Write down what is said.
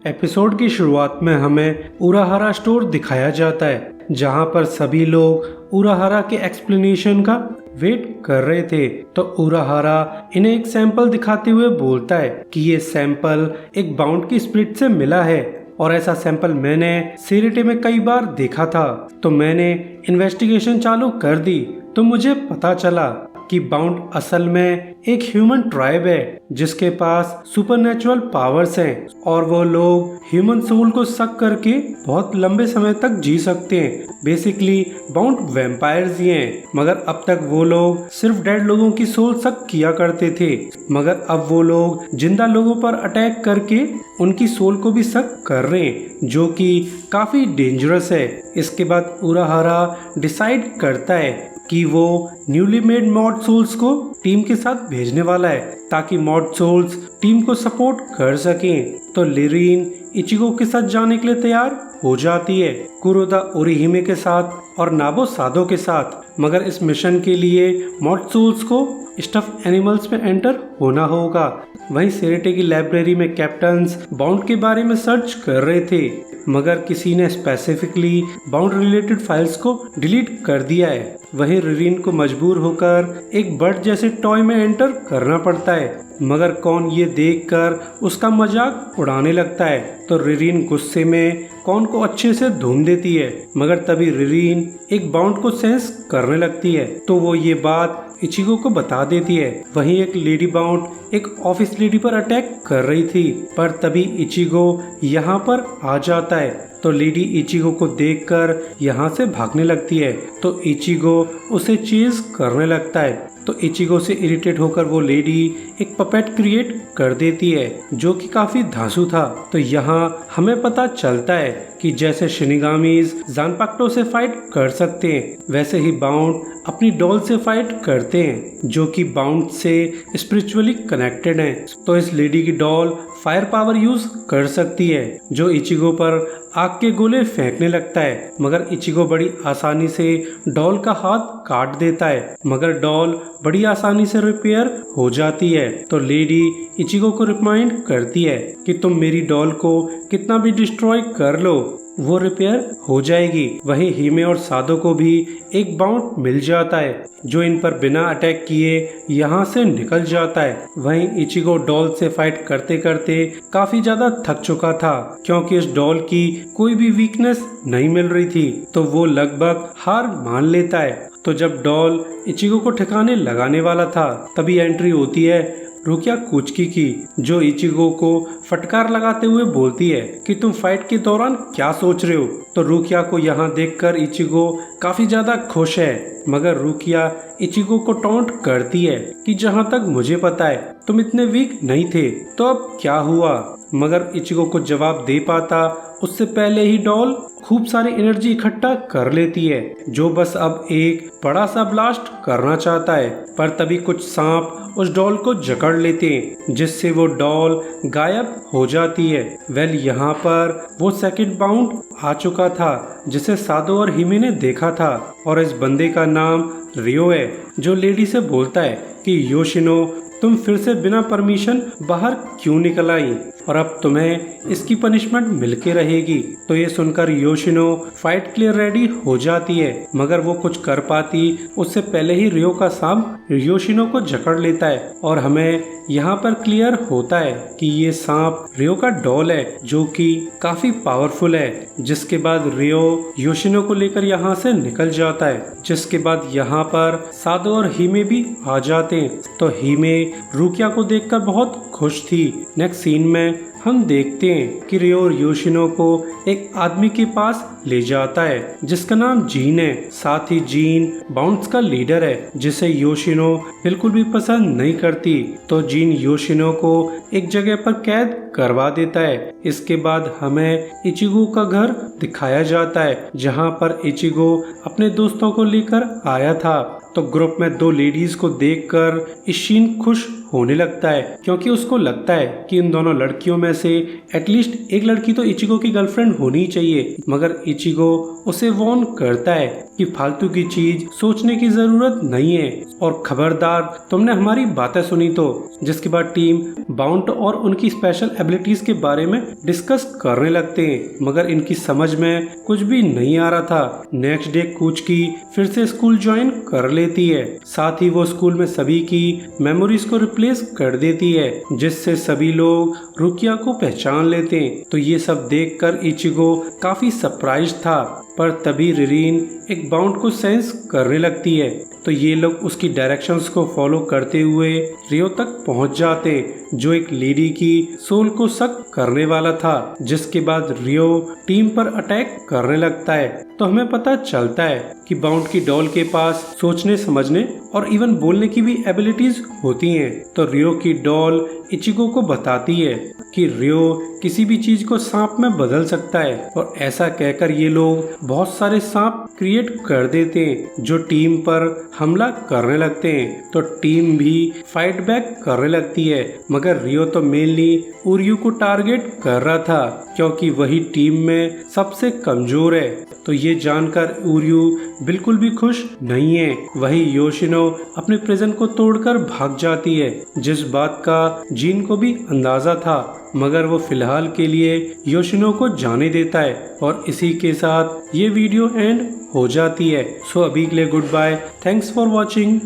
Episode की शुरुआत में हमें उराहारा स्टोर दिखाया जाता है, जहां पर सभी लोग उराहारा के एक्सप्लेनेशन का वेट कर रहे थे। तो उराहारा इन्हें एक सैंपल दिखाते हुए बोलता है कि ये सैंपल एक बाउंड की स्प्लिट से मिला है और ऐसा सैंपल मैंने सीरीटी में कई बार देखा था। तो मैंने इन्वेस्टिगेशन चालू कर दी तो मुझे पता चला कि बाउंड असल में एक ह्यूमन ट्राइब है जिसके पास सुपरनेचुरल पावर्स हैं और वो लोग ह्यूमन सोल को सक करके बहुत लंबे समय तक जी सकते हैं। बेसिकली बाउंड वैम्पायर्स ही हैं, मगर अब तक वो लोग सिर्फ डेड लोगों की सोल सक किया करते थे, मगर अब वो लोग जिंदा लोगों पर अटैक करके उनकी सोल को भी सक कर रहे हैं, जो कि काफी डेंजरस है। इसके बाद उराहारा डिसाइड करता है कि वो न्यूली मेड मॉड सोल्स को टीम के साथ भेजने वाला है ताकि मॉड सोल्स टीम को सपोर्ट कर सकें। तो लिरिन इचिगो के साथ जाने के लिए तैयार हो जाती है, कुरोदा ओरिहिमे के साथ और नाबो सादो के साथ। मगर इस मिशन के लिए मॉड सोल्स को स्टफ एनिमल्स में एंटर होना होगा। वहीं सेरेटे की लाइब्रेरी में कैप्टन्स बाउंड के बारे में सर्च कर रहे थे, मगर किसी ने स्पेसिफिकली बाउंड रिलेटेड फाइल्स को डिलीट कर दिया है। वहीं रिरीन को मजबूर होकर एक बर्ड जैसे टॉय में एंटर करना पड़ता है, मगर कौन ये देखकर उसका मजाक उड़ाने लगता है। तो रिरीन गुस्से में कौन को अच्छे से धूम देती है, मगर तभी रिरीन एक बाउंड को सेंस करने लगती है तो वो ये बात इचिगो को बता देती है। वहीं एक लेडी बाउंड एक ऑफिस लेडी पर अटैक कर रही थी, पर तभी इचिगो यहाँ पर आ जाता है तो लेडी इचिगो को देखकर यहाँ से भागने लगती है। तो इचिगो उसे चेज करने लगता है तो इचिगो से इरिटेट होकर वो लेडी एक पपेट क्रिएट कर देती है जो कि काफी धांसू था। तो यहाँ हमें पता चलता है कि जैसे शिनिगामीज जानपाक्टो से फाइट कर सकते हैं, वैसे ही बाउंड अपनी डॉल से फाइट करते हैं जो कि बाउंड से स्पिरिचुअली कनेक्टेड हैं। तो इस लेडी की डॉल फायर पावर यूज कर सकती है जो इचिगो पर आग के गोले फेंकने लगता है, मगर इचिगो बड़ी आसानी से डॉल का हाथ काट देता है, मगर डॉल बड़ी आसानी से रिपेयर हो जाती है। तो लेडी इचिगो को रिमाइंड करती है कि तुम मेरी डॉल को कितना भी डिस्ट्रॉय कर लो, वो रिपेयर हो जाएगी। वहीं हिमे और सादो को भी एक बाउंड मिल जाता है जो इन पर बिना अटैक किए यहाँ से निकल जाता है। वहीं इचिगो डॉल से फाइट करते करते काफी ज्यादा थक चुका था क्योंकि इस डॉल की कोई भी वीकनेस नहीं मिल रही थी, तो वो लगभग हार मान लेता है। तो जब डॉल इचिगो को ठिकाने लगाने वाला था तभी एंट्री होती है रुकिया कुचकी की, जो इचिगो को फटकार लगाते हुए बोलती है कि तुम फाइट के दौरान क्या सोच रहे हो। तो रुकिया को यहाँ देखकर इचिगो काफी ज्यादा खुश है, मगर रुकिया इचिगो को टॉन्ट करती है कि जहाँ तक मुझे पता है तुम इतने वीक नहीं थे, तो अब क्या हुआ। मगर इचिगो को जवाब दे पाता उससे पहले ही डॉल खूब सारी एनर्जी इकट्ठा कर लेती है जो बस अब एक बड़ा सा ब्लास्ट करना चाहता है, पर तभी कुछ सांप उस डॉल को जकड़ लेते हैं जिससे वो डॉल गायब हो जाती है। यहाँ पर वो सेकंड बाउंड आ चुका था जिसे सादो और हिमे ने देखा था और इस बंदे का नाम रियो है, जो लेडी से बोलता है कि योशिनो तुम फिर से बिना परमिशन बाहर क्यों निकल आई और अब तुम्हें इसकी पनिशमेंट मिलके रहेगी। तो ये सुनकर योशिनो फाइट के लिए रेडी हो जाती है, मगर वो कुछ कर पाती उससे पहले ही रियो का सांप योशिनो को जकड़ लेता है और हमें यहाँ पर क्लियर होता है कि ये सांप रियो का डॉल है जो कि काफी पावरफुल है। जिसके बाद रियो योशिनो को लेकर यहाँ से निकल जाता है, जिसके बाद यहाँ पर सादो और हिमे भी आ जाते हैं। तो हिमे रुकिया को देखकर बहुत खुश थी। नेक्स्ट सीन में हम देखते हैं कि रियो और योशिनो को एक आदमी के पास ले जाता है जिसका नाम जीन है। साथ ही जीन बाउंड्स का लीडर है जिसे योशिनो बिल्कुल भी पसंद नहीं करती। तो जीन योशिनो को एक जगह पर कैद करवा देता है। इसके बाद हमें इचिगो का घर दिखाया जाता है जहां पर इचिगो अपने दोस्तों को लेकर आया था। तो ग्रुप में दो लेडीज को देखकर इशिन खुश होने लगता है क्योंकि उसको लगता है कि इन दोनों लड़कियों में से एटलीस्ट एक लड़की तो इचिगो की गर्लफ्रेंड होनी चाहिए। मगर इचिगो उसे वार्न करता है कि फालतू की चीज सोचने की जरूरत नहीं है और खबरदार तुमने हमारी बातें सुनी तो। जिसके बाद टीम बाउंड बाउंट और उनकी स्पेशल एबिलिटीज के बारे में डिस्कस करने लगते हैं, मगर इनकी समझ में कुछ भी नहीं आ रहा था। नेक्स्ट डे कुचकी फिर से स्कूल ज्वाइन कर लेती है, साथ ही वो स्कूल में सभी की मेमोरीज को रिप्लेस कर देती है, जिससे सभी लोग रुकिया को पहचान लेते हैं। तो ये सब देखकर इचिगो काफी सरप्राइज था, पर तभी रिरीन एक बाउंड को सेंस करने लगती है। तो ये लोग उसकी डायरेक्शंस को फॉलो करते हुए रियो तक पहुंच जाते, जो एक लेडी की सोल को सक करने वाला था, जिसके बाद रियो टीम पर अटैक करने लगता है। तो हमें पता चलता है कि बाउंड की डॉल के पास सोचने समझने और इवन बोलने की भी एबिलिटीज होती हैं। तो रियो की डॉल इचिगो को बताती है कि रियो किसी भी चीज को सांप में बदल सकता है, और ऐसा कहकर ये लोग बहुत सारे सांप क्रिएट कर देते हैं जो टीम पर हमला करने लगते हैं। तो टीम भी फाइट बैक करने लगती है, मगर रियो तो मेनली उर्यू को टारगेट कर रहा था, क्योंकि वही टीम में सबसे कमजोर है। तो ये जानकर उर्यू बिल्कुल भी खुश नहीं है। वही योशिनो अपने प्रिजन को तोड़कर भाग जाती है, जिस बात का जीन को भी अंदाजा था, मगर वो फिलहाल के लिए योशिनो को जाने देता है। और इसी के साथ ये वीडियो एंड हो जाती है। सो अभी के लिए goodbye, thanks for watching.